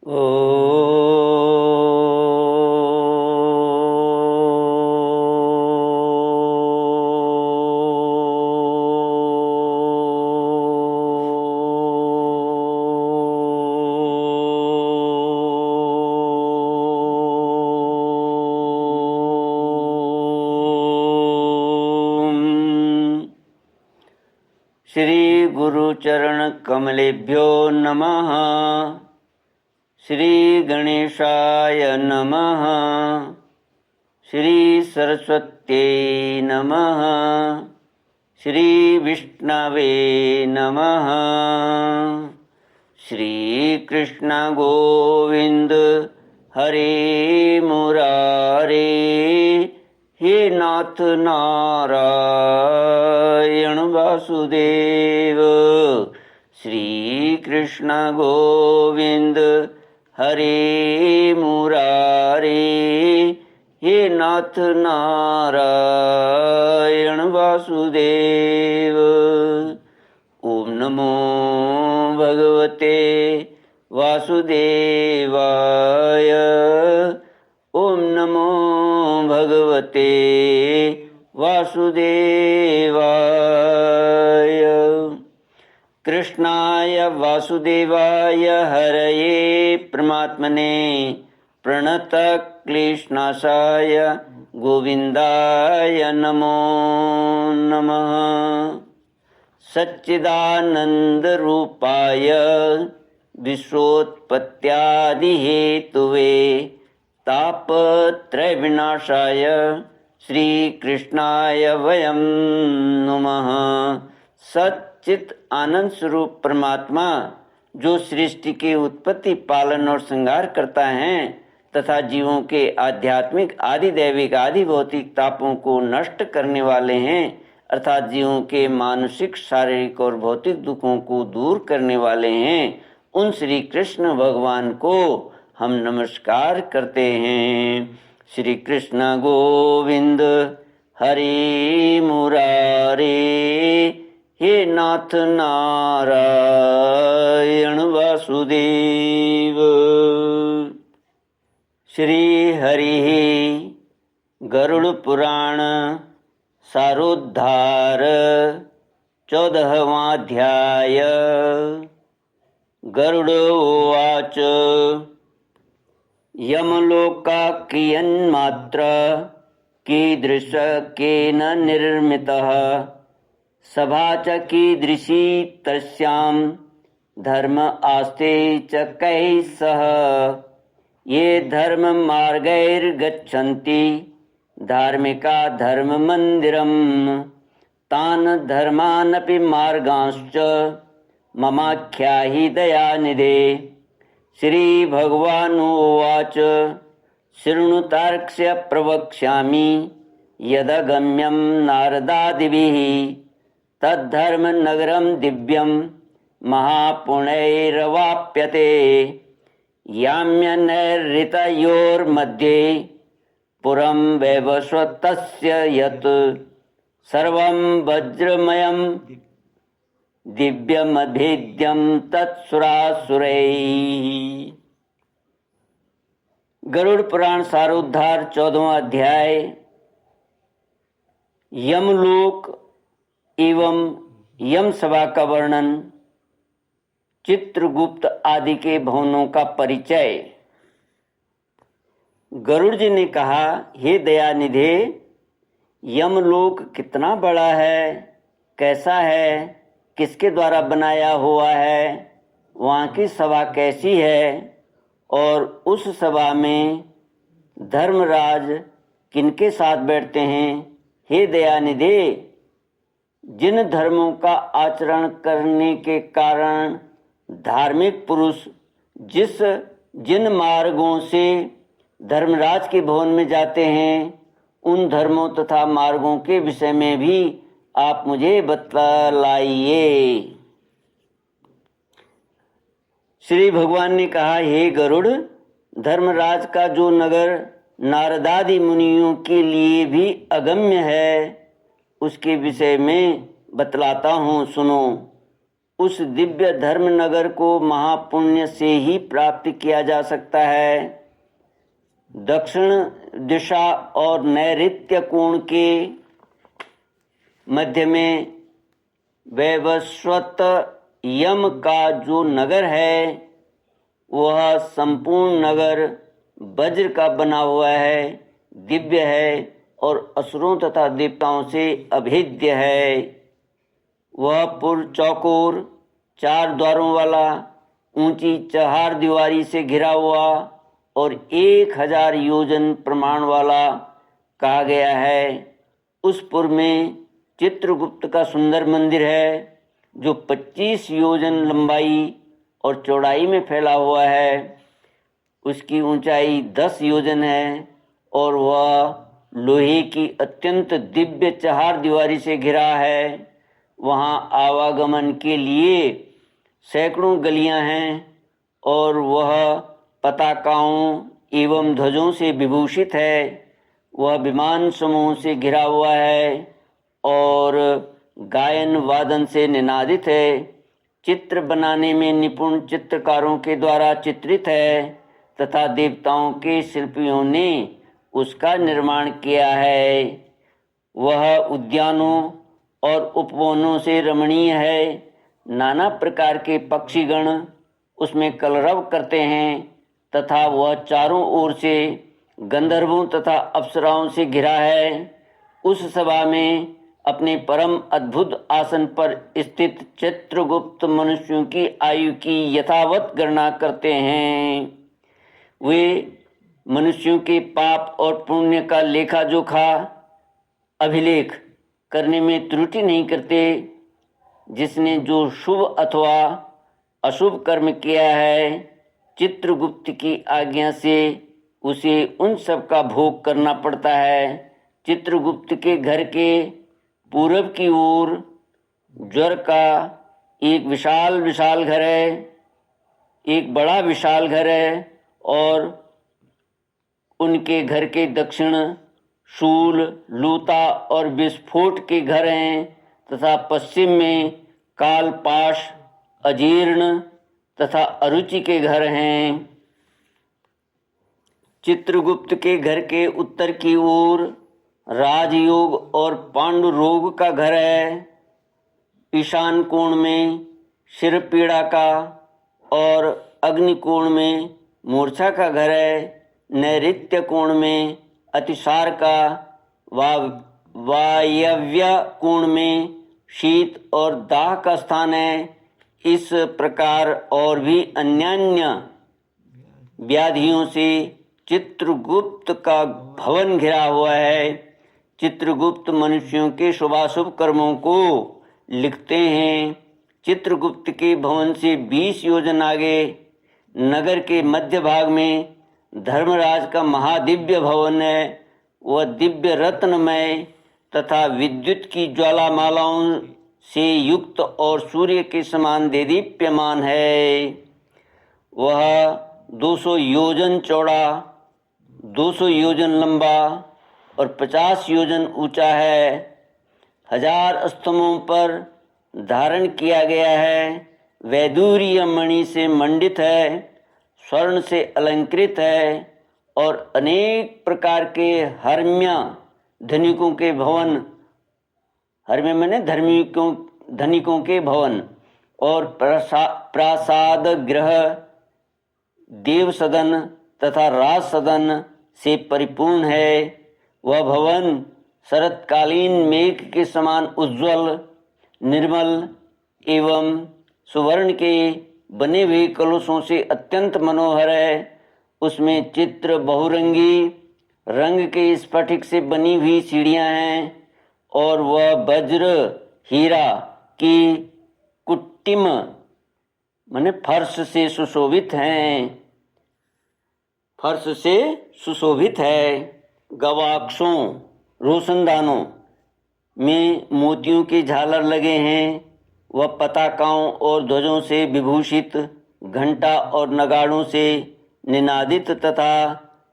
ओ श्री गुरुचरण कमलेभ्यो नमः। श्री गणेशाय नमः। श्री सरस्वत्यै नमः। श्री विष्णवे नमः। श्री कृष्ण गोविंद हरे मुरारे, हे नाथ नारायण वासुदेव। श्री कृष्ण गोविंद हरे मुरारे, हे नाथ नारायण वासुदेव। ओम नमो भगवते वासुदेवाय। ओम नमो भगवते वासुदेवाय। कृष्णाय वासुदेवाय हरये परमात्मने प्रणतक्लेशनाशाय गोविन्दाय नमो नमः। सच्चिदानन्दरूपाय विश्वोत्पत्त्यादिहेतुवे तापत्रयविनाशाय श्रीकृष्णाय वयं नमः। सच्चित आनंद स्वरूप परमात्मा जो सृष्टि की उत्पत्ति, पालन और श्रृंगार करता है तथा जीवों के आध्यात्मिक, आदि दैविक, आदि भौतिक तापों को नष्ट करने वाले हैं, अर्थात जीवों के मानसिक, शारीरिक और भौतिक दुखों को दूर करने वाले हैं, उन श्री कृष्ण भगवान को हम नमस्कार करते हैं। श्री कृष्ण गोविंद हरे मुरारे, हे नाथ नारायण वासुदेव। श्री हरि गरुड़ पुराण सारोद्धार 14वां अध्याय। गरुड़ उवाच यमलोका कियन्मात्र कीदृश केन निर्मितः सभा च कीदृशी तस्यां धर्म आस्ते च कैः सह ये धर्म मार्गैर्गच्छन्ति धार्मिका धर्म मंदिरम् तान् धर्मानपि मार्गांश्च ममाख्याहि दयानिधे। श्री भगवानुवाच शृणुतार्क्ष्य प्रवक्ष्यामि यदगम्यं नारदादिभिः तद्धर्म नगरं दिव्यं महापुण्यैरवाप्यते। याम्यनैर्ऋतयोर्मध्ये पुरं वैवस्वतस्य यत् सर्वं वज्रमयं दिव्यमभेद्यं तत्सुरासुरैः। गरुड़ पुराण सारोद्धार 14वां अध्याय। यमलोक एवं यम सभा का वर्णन, चित्रगुप्त आदि के भवनों का परिचय। गरुड़ जी ने कहा, हे दयानिधे, यमलोक कितना बड़ा है, कैसा है, किसके द्वारा बनाया हुआ है, वहाँ की सभा कैसी है और उस सभा में धर्मराज किनके साथ बैठते हैं। हे दयानिधे, जिन धर्मों का आचरण करने के कारण धार्मिक पुरुष जिन मार्गों से धर्मराज के भवन में जाते हैं, उन धर्मों तथा मार्गों के विषय में भी आप मुझे बतलाइए। श्री भगवान ने कहा, हे गरुड़, धर्मराज का जो नगर नारदादि मुनियों के लिए भी अगम्य है, उसके विषय में बतलाता हूँ, सुनो। उस दिव्य धर्म नगर को महापुण्य से ही प्राप्त किया जा सकता है। दक्षिण दिशा और नैऋत्य कोण के मध्य में वैवस्वत यम का जो नगर है वह संपूर्ण नगर वज्र का बना हुआ है, दिव्य है और असुरों तथा देवताओं से अभेद्य है। वह पुर चौकोर 4 द्वारों वाला, ऊंची चहार दीवारी से घिरा हुआ और 1000 योजन प्रमाण वाला कहा गया है। उस पुर में चित्रगुप्त का सुंदर मंदिर है जो 25 योजन लंबाई और चौड़ाई में फैला हुआ है। उसकी ऊंचाई 10 योजन है और वह लोहे की अत्यंत दिव्य चहार दीवारी से घिरा है। वहाँ आवागमन के लिए सैकड़ों गलियां हैं और वह पताकाओं एवं ध्वजों से विभूषित है। वह विमान समूह से घिरा हुआ है और गायन वादन से निनादित है। चित्र बनाने में निपुण चित्रकारों के द्वारा चित्रित है तथा देवताओं के शिल्पियों ने उसका निर्माण किया है। वह उद्यानों और उपवनों से रमणीय है। नाना प्रकार के पक्षीगण उसमें कलरव करते हैं तथा वह चारों ओर से गंधर्वों तथा अप्सराओं से घिरा है। उस सभा में अपने परम अद्भुत आसन पर स्थित चित्रगुप्त मनुष्यों की आयु की यथावत गणना करते हैं। वे मनुष्यों के पाप और पुण्य का लेखा जोखा अभिलेख करने में त्रुटि नहीं करते। जिसने जो शुभ अथवा अशुभ कर्म किया है, चित्रगुप्त की आज्ञा से उसे उन सब का भोग करना पड़ता है। चित्रगुप्त के घर के पूरब की ओर ज्वर का एक विशाल घर है, एक बड़ा विशाल घर है और उनके घर के दक्षिण शूल, लूता और विस्फोट के घर हैं तथा पश्चिम में कालपाश, अजीर्ण तथा अरुचि के घर हैं। चित्रगुप्त के घर के उत्तर की ओर राजयोग और पांडुरोग का घर है। ईशान कोण में शिरपीड़ा का और अग्निकोण में मूर्छा का घर है। नैऋत्य कोण में अतिसार का, वायव्य कोण में शीत और दाह का स्थान है। इस प्रकार और भी अन्यान्य व्याधियों से चित्रगुप्त का भवन घिरा हुआ है। चित्रगुप्त मनुष्यों के शुभाशुभ कर्मों को लिखते हैं। चित्रगुप्त के भवन से 20 योजन आगे नगर के मध्य भाग में धर्मराज का महादिव्य भवन है। वह दिव्य रत्नमय तथा विद्युत की ज्वालामालाओं से युक्त और सूर्य के समान देदीप्यमान है। वह 200 योजन चौड़ा, 200 योजन लंबा और 50 योजन ऊंचा है। 1000 स्तंभों पर धारण किया गया है। वैदूर्य मणि से मंडित है, स्वर्ण से अलंकृत है और अनेक प्रकार के हर्म्य धनिकों के भवन, हर्म्य माने धनिकों के भवन और प्रासाद गृह, देव सदन तथा राज सदन से परिपूर्ण है। वह भवन शरतकालीन मेघ के समान उज्ज्वल, निर्मल एवं सुवर्ण के बने हुए कलशों से अत्यंत मनोहर है। उसमें चित्र बहुरंगी रंग के स्फटिक से बनी हुई सीढ़ियां हैं और वह वज्र हीरा की कुट्टिम माने फर्श से सुशोभित हैं, फर्श से सुशोभित है। गवाक्षों, रोशनदानों में मोतियों के झालर लगे हैं। वह पताकाओं और ध्वजों से विभूषित, घंटा और नगाड़ों से निनादित तथा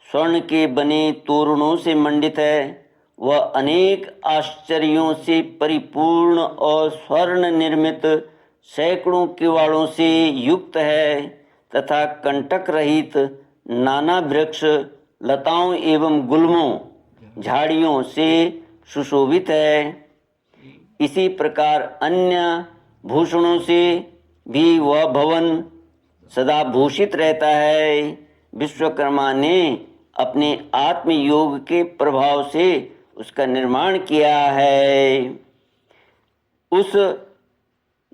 स्वर्ण के बने तोरणों से मंडित है। वह अनेक आश्चर्यों से परिपूर्ण और स्वर्ण निर्मित सैकड़ों किवाड़ों से युक्त है तथा कंटक रहित नाना वृक्ष लताओं एवं गुल्मों झाड़ियों से सुशोभित है। इसी प्रकार अन्य भूषणों से भी वह भवन सदा भूषित रहता है। विश्वकर्मा ने अपने आत्मयोग के प्रभाव से उसका निर्माण किया है। उस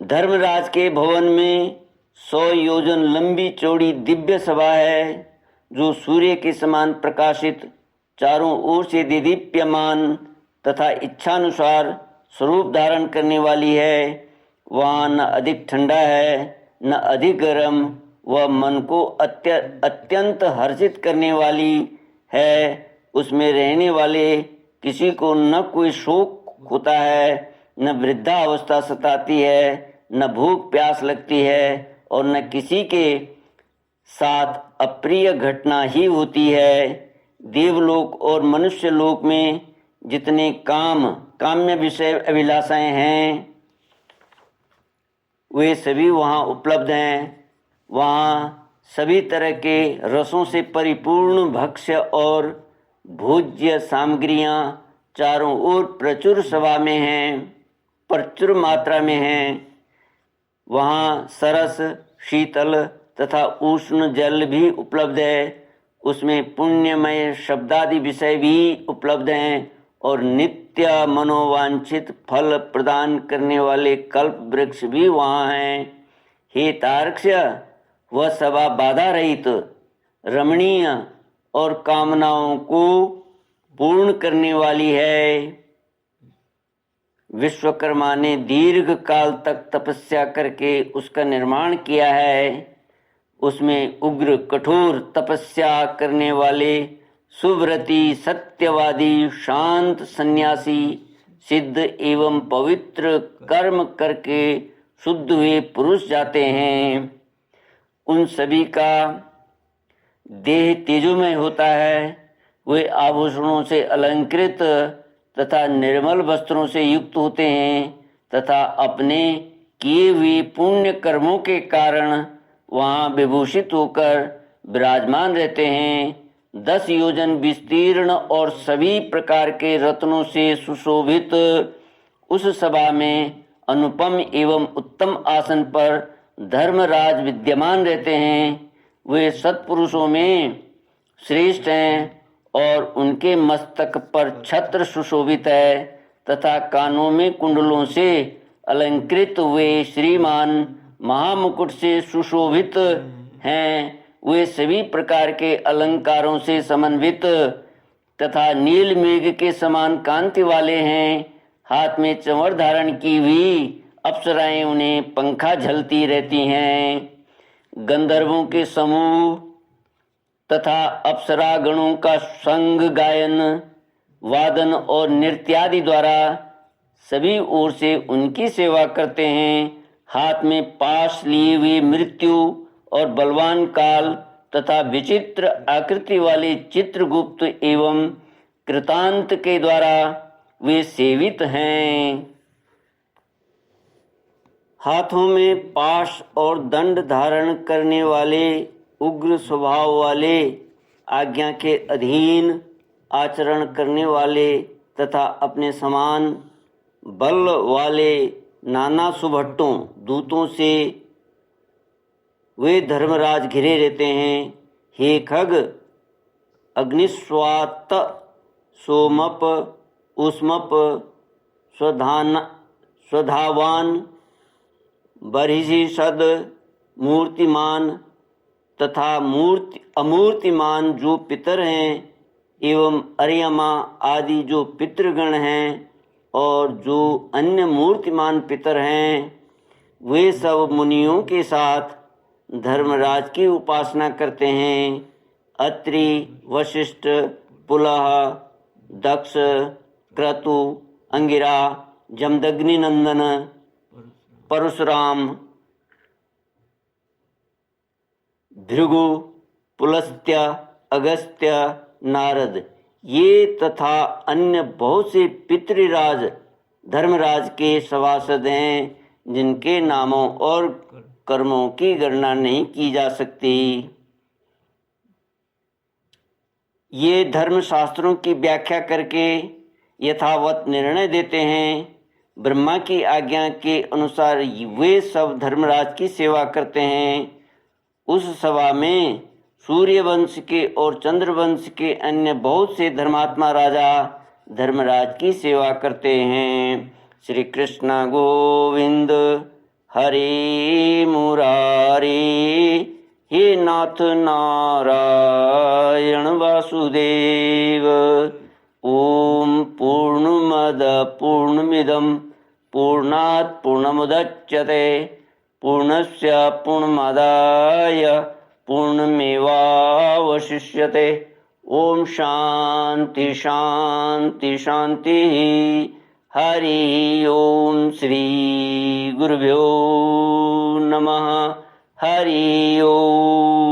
धर्मराज के भवन में 100 योजन लंबी चौड़ी दिव्य सभा है, जो सूर्य के समान प्रकाशित, चारों ओर से दीदीप्यमान तथा इच्छानुसार स्वरूप धारण करने वाली है। वहाँ न अधिक ठंडा है न अधिक गर्म, वह मन को अत्यंत हर्षित करने वाली है। उसमें रहने वाले किसी को न कोई शोक होता है, न वृद्धावस्था सताती है, न भूख प्यास लगती है, और न किसी के साथ अप्रिय घटना ही होती है। देवलोक और मनुष्य लोक में जितने काम्य विषय अभिलाषाएं हैं, वे सभी वहाँ उपलब्ध हैं। वहाँ सभी तरह के रसों से परिपूर्ण भक्ष्य और भोज्य सामग्रियाँ चारों ओर प्रचुर सभा में हैं, प्रचुर मात्रा में हैं। वहाँ सरस, शीतल तथा उष्ण जल भी उपलब्ध है। उसमें पुण्यमय शब्दादि विषय भी उपलब्ध हैं और नित्य मनोवांछित फल प्रदान करने वाले कल्प वृक्ष भी वहाँ हैं। हे तार्क्ष, वह सभा बाधा रहित, रमणीय और कामनाओं को पूर्ण करने वाली है। विश्वकर्मा ने दीर्घ काल तक तपस्या करके उसका निर्माण किया है। उसमें उग्र कठोर तपस्या करने वाले सुव्रती, सत्यवादी, शांत सन्यासी, सिद्ध एवं पवित्र कर्म करके शुद्ध हुए पुरुष जाते हैं। उन सभी का देह तेजोमय होता है। वे आभूषणों से अलंकृत तथा निर्मल वस्त्रों से युक्त होते हैं तथा अपने किए हुए पुण्य कर्मों के कारण वहाँ विभूषित होकर विराजमान रहते हैं। 10 योजन विस्तीर्ण और सभी प्रकार के रत्नों से सुशोभित उस सभा में अनुपम एवं उत्तम आसन पर धर्मराज विद्यमान रहते हैं। वे सत्पुरुषों में श्रेष्ठ हैं और उनके मस्तक पर छत्र सुशोभित है तथा कानों में कुंडलों से अलंकृत वे श्रीमान महामुकुट से सुशोभित हैं। वे सभी प्रकार के अलंकारों से समन्वित तथा नील मेघ के समान कांति वाले हैं। हाथ में चंवर धारण की हुई अप्सराएं उन्हें पंखा झलती रहती हैं। गंधर्वों के समूह तथा अप्सरा गणों का संग गायन, वादन और नृत्यादि द्वारा सभी ओर से उनकी सेवा करते हैं। हाथ में पाश लिए हुए मृत्यु और बलवान काल तथा विचित्र आकृति वाले चित्रगुप्त एवं कृतांत के द्वारा वे सेवित हैं। हाथों में पाश और दंड धारण करने वाले उग्र स्वभाव वाले, आज्ञा के अधीन आचरण करने वाले तथा अपने समान बल वाले नाना सुभट्टों दूतों से वे धर्मराज घिरे रहते हैं। हे खग, अग्निस्वात, सोमप, उष्मप, स्वधावान, बर्हिषद, मूर्तिमान तथा अमूर्तिमान जो पितर हैं एवं अर्यमा आदि जो पितृगण हैं और जो अन्य मूर्तिमान पितर हैं, वे सब मुनियों के साथ धर्मराज की उपासना करते हैं। अत्रि, वशिष्ठ, पुलह, दक्ष, क्रतु, अंगिरा, जमदग्नि नंदन, परशुराम, भृगु, पुलस्त्य, अगस्त्य, नारद, ये तथा अन्य बहुत से पितृराज धर्मराज के सभासद हैं। जिनके नामों और कर्मों की गणना नहीं की जा सकती। ये धर्म शास्त्रों की व्याख्या करके यथावत निर्णय देते हैं। ब्रह्मा की आज्ञा के अनुसार वे सब धर्मराज की सेवा करते हैं। उस सभा में सूर्य वंश के और चंद्र वंश के अन्य बहुत से धर्मात्मा राजा धर्मराज की सेवा करते हैं। श्री कृष्ण गोविंद हरे मुरारी, हे नाथ नारायण वासुदेव। ओम पूर्णमद पूर्णमिदं पूर्णात् पूर्णमुदच्यते पूर्णस्य पूर्णमादाय पूर्णमेवावशिष्यते। ओम शांति शांति शांति। हरि ओम श्री गुरुभ्यो नमः। हरि ओम।